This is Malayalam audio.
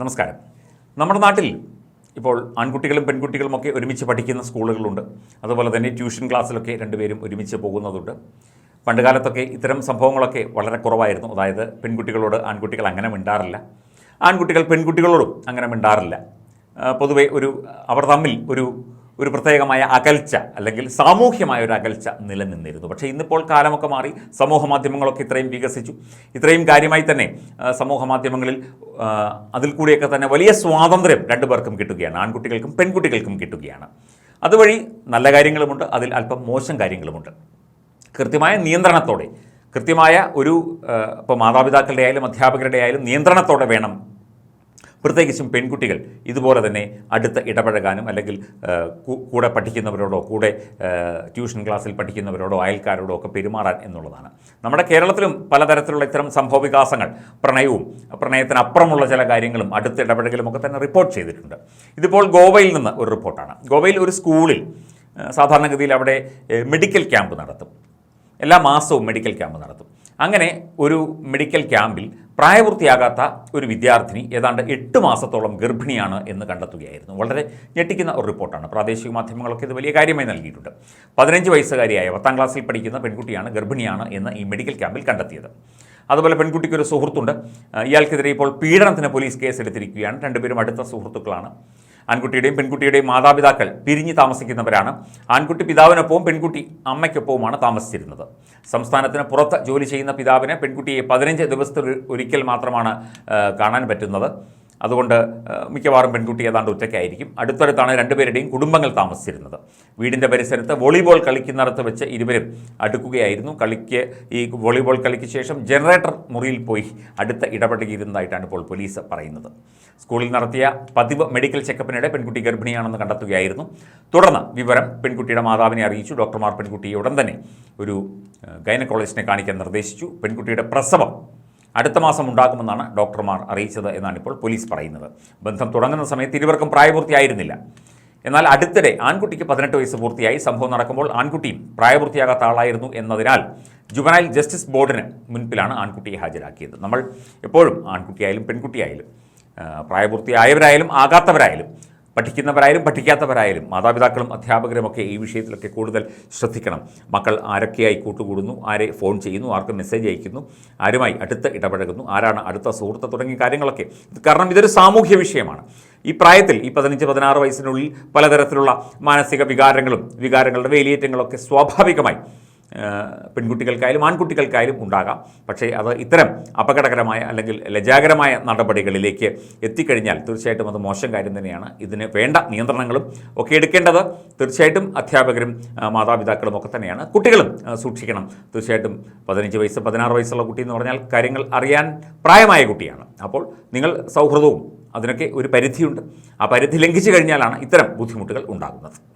നമസ്കാരം. നമ്മുടെ നാട്ടിൽ ഇപ്പോൾ ആൺകുട്ടികളും പെൺകുട്ടികളുമൊക്കെ ഒരുമിച്ച് പഠിക്കുന്ന സ്കൂളുകളുണ്ട്. അതുപോലെ തന്നെ ട്യൂഷൻ ക്ലാസ്സിലൊക്കെ രണ്ടുപേരും ഒരുമിച്ച് പോകുന്നതുണ്ട്. പണ്ടുകാലത്തൊക്കെ ഇത്തരം സംഭവങ്ങളൊക്കെ വളരെ കുറവായിരുന്നു. അതായത് പെൺകുട്ടികളോട് ആൺകുട്ടികൾ അങ്ങനെ മിണ്ടാറില്ല, ആൺകുട്ടികൾ പെൺകുട്ടികളോടും അങ്ങനെ മിണ്ടാറില്ല. പൊതുവെ അവർ തമ്മിൽ ഒരു പ്രത്യേകമായ അകൽച്ച അല്ലെങ്കിൽ സാമൂഹ്യമായ ഒരു അകൽച്ച നിലനിന്നിരുന്നു. പക്ഷേ ഇന്നിപ്പോൾ കാലമൊക്കെ മാറി, സമൂഹ മാധ്യമങ്ങളൊക്കെ ഇത്രയും വികസിച്ചു. ഇത്രയും കാര്യമായി തന്നെ സമൂഹ മാധ്യമങ്ങളിൽ അതിൽ കൂടിയൊക്കെ തന്നെ വലിയ സ്വാതന്ത്ര്യം രണ്ടുപേർക്കും കിട്ടുകയാണ്, ആൺകുട്ടികൾക്കും പെൺകുട്ടികൾക്കും കിട്ടുകയാണ്. അതുവഴി നല്ല കാര്യങ്ങളുമുണ്ട്, അതിൽ അല്പം മോശം കാര്യങ്ങളുമുണ്ട്. കൃത്യമായ നിയന്ത്രണത്തോടെ, കൃത്യമായ ഇപ്പോൾ മാതാപിതാക്കളുടെ ആയാലും അധ്യാപകരുടെ ആയാലും നിയന്ത്രണത്തോടെ വേണം പ്രത്യേകിച്ചും പെൺകുട്ടികൾ ഇതുപോലെ തന്നെ അടുത്ത് ഇടപഴകാനും, അല്ലെങ്കിൽ കൂടെ പഠിക്കുന്നവരോടോ, കൂടെ ട്യൂഷൻ ക്ലാസ്സിൽ പഠിക്കുന്നവരോടോ, അയൽക്കാരോടോ ഒക്കെ പെരുമാറാൻ എന്നുള്ളതാണ്. നമ്മുടെ കേരളത്തിലും പലതരത്തിലുള്ള ഇത്തരം സംഭവവികാസങ്ങൾ, പ്രണയത്തിനപ്പുറമുള്ള ചില കാര്യങ്ങളും അടുത്ത് ഇടപഴകലും ഒക്കെ തന്നെ റിപ്പോർട്ട് ചെയ്തിട്ടുണ്ട്. ഇതിപ്പോൾ ഗോവയിൽ നിന്ന് ഒരു റിപ്പോർട്ടാണ്. ഗോവയിൽ ഒരു സ്കൂളിൽ സാധാരണഗതിയിൽ അവിടെ മെഡിക്കൽ ക്യാമ്പ് നടത്തും. എല്ലാ മാസവും മെഡിക്കൽ ക്യാമ്പ് നടത്തും. അങ്ങനെ ഒരു മെഡിക്കൽ ക്യാമ്പിൽ പ്രായപൂർത്തിയാകാത്ത ഒരു വിദ്യാർത്ഥിനി ഏതാണ്ട് 8 മാസത്തോളം ഗർഭിണിയാണ് എന്ന് കണ്ടെത്തുകയായിരുന്നു. വളരെ ഞെട്ടിക്കുന്ന ഒരു റിപ്പോർട്ടാണ്. പ്രാദേശിക മാധ്യമങ്ങളൊക്കെ ഇത് വലിയ കാര്യമായി നൽകിയിട്ടുണ്ട്. 15 വയസ്സുകാരിയായ 10ാം ക്ലാസ്സിൽ പഠിക്കുന്ന പെൺകുട്ടിയാണ് ഗർഭിണിയാണ് എന്ന് ഈ മെഡിക്കൽ ക്യാമ്പിൽ കണ്ടെത്തിയത്. അതുപോലെ പെൺകുട്ടിക്കൊരു സുഹൃത്തുണ്ട്. ഇയാൾക്കെതിരെ ഇപ്പോൾ പീഡനത്തിന് പോലീസ് കേസെടുത്തിരിക്കുകയാണ്. രണ്ടുപേരും അടുത്ത സുഹൃത്തുക്കളാണ്. ആൺകുട്ടിയുടെയും പെൺകുട്ടിയുടെയും മാതാപിതാക്കൾ പിരിഞ്ഞ് താമസിക്കുന്നവരാണ്. ആൺകുട്ടി പിതാവിനൊപ്പവും പെൺകുട്ടി അമ്മയ്ക്കൊപ്പവുമാണ് താമസിച്ചിരുന്നത്. സംസ്ഥാനത്തിന് പുറത്ത് ജോലി ചെയ്യുന്ന പിതാവിന് പെൺകുട്ടിയെ 15 ദിവസത്തിൽ ഒരിക്കൽ മാത്രമാണ് കാണാൻ പറ്റുന്നത്. അതുകൊണ്ട് മിക്കവാറും പെൺകുട്ടി ഏതാണ്ട് ഒറ്റയ്ക്കായിരിക്കും. അടുത്തടുത്താണ് രണ്ടുപേരുടെയും കുടുംബങ്ങൾ താമസിച്ചിരുന്നത്. വീടിൻ്റെ പരിസരത്ത് വോളിബോൾ കളിക്കുന്നിടത്ത് വെച്ച് ഇരുവരും അടുക്കുകയായിരുന്നു. ഈ വോളിബോൾ കളിക്ക് ശേഷം ജനറേറ്റർ മുറിയിൽ പോയി അടുത്ത് ഇടപെടുകയിരുന്നതായിട്ടാണ് ഇപ്പോൾ പോലീസ് പറയുന്നത്. സ്കൂളിൽ നടത്തിയ പതിവ് മെഡിക്കൽ ചെക്കപ്പിനിടെ പെൺകുട്ടി ഗർഭിണിയാണെന്ന് കണ്ടെത്തുകയായിരുന്നു. തുടർന്ന് വിവരം പെൺകുട്ടിയുടെ മാതാവിനെ അറിയിച്ചു. ഡോക്ടർമാർ പെൺകുട്ടിയെ ഉടൻ തന്നെ ഒരു ഗൈനക്കോളജിസ്റ്റിനെ കാണിക്കാൻ നിർദ്ദേശിച്ചു. പെൺകുട്ടിയുടെ പ്രസവം അടുത്ത മാസം ഉണ്ടാകുമെന്നാണ് ഡോക്ടർമാർ അറിയിച്ചത് എന്നാണ് ഇപ്പോൾ പോലീസ് പറയുന്നത്. ബന്ധം തുടങ്ങുന്ന സമയത്ത് ഇരുവർക്കും പ്രായപൂർത്തിയായിരുന്നില്ല. എന്നാൽ അടുത്തിടെ ആൺകുട്ടിക്ക് 18 വയസ്സ് പൂർത്തിയായി. സംഭവം നടക്കുമ്പോൾ ആൺകുട്ടിയും പ്രായപൂർത്തിയാകാത്ത ആളായിരുന്നു എന്നതിനാൽ ജുവനൈൽ ജസ്റ്റിസ് ബോർഡിന് മുൻപിലാണ് ആൺകുട്ടിയെ ഹാജരാക്കിയത്. നമ്മൾ എപ്പോഴും ആൺകുട്ടിയായാലും പെൺകുട്ടിയായാലും പ്രായപൂർത്തിയായവരായാലും ആകാത്തവരായാലും പഠിക്കുന്നവരായാലും പഠിക്കാത്തവരായാലും മാതാപിതാക്കളും അധ്യാപകരുമൊക്കെ ഈ വിഷയത്തിലൊക്കെ കൂടുതൽ ശ്രദ്ധിക്കണം. മക്കൾ ആരൊക്കെയായി കൂട്ടുകൂടുന്നു, ആരെ ഫോൺ ചെയ്യുന്നു, ആർക്ക് മെസ്സേജ് അയക്കുന്നു, ആരുമായി അടുത്ത് ഇടപഴകുന്നു, ആരാണ് അടുത്ത സുഹൃത്ത് തുടങ്ങിയ കാര്യങ്ങളൊക്കെ. കാരണം ഇതൊരു സാമൂഹ്യ വിഷയമാണ്. ഈ പ്രായത്തിൽ, ഈ 15-16 വയസ്സിനുള്ളിൽ പലതരത്തിലുള്ള മാനസിക വികാരങ്ങളുടെ വേലിയേറ്റങ്ങളൊക്കെ സ്വാഭാവികമായി പെൺകുട്ടികൾക്കായാലും ആൺകുട്ടികൾക്കായാലും ഉണ്ടാകാം. പക്ഷേ അത് ഇത്തരം അപകടകരമായ അല്ലെങ്കിൽ ലജ്ജാകരമായ നടപടികളിലേക്ക് എത്തിക്കഴിഞ്ഞാൽ തീർച്ചയായിട്ടും അത് മോശം കാര്യം തന്നെയാണ്. ഇതിന് വേണ്ട നിയന്ത്രണങ്ങളും ഒക്കെ എടുക്കേണ്ടത് തീർച്ചയായിട്ടും അധ്യാപകരും മാതാപിതാക്കളും ഒക്കെ തന്നെയാണ്. കുട്ടികളും സൂക്ഷിക്കണം. തീർച്ചയായിട്ടും 15 വയസ്സ് 16 വയസ്സുള്ള കുട്ടി എന്ന് പറഞ്ഞാൽ കാര്യങ്ങൾ അറിയാൻ പ്രായമായ കുട്ടിയാണ്. അപ്പോൾ നിങ്ങൾ സൗഹൃദവും അതിനൊക്കെ ഒരു പരിധിയുണ്ട്. ആ പരിധി ലംഘിച്ചു കഴിഞ്ഞാലാണ് ഇത്തരം ബുദ്ധിമുട്ടുകൾ ഉണ്ടാകുന്നത്.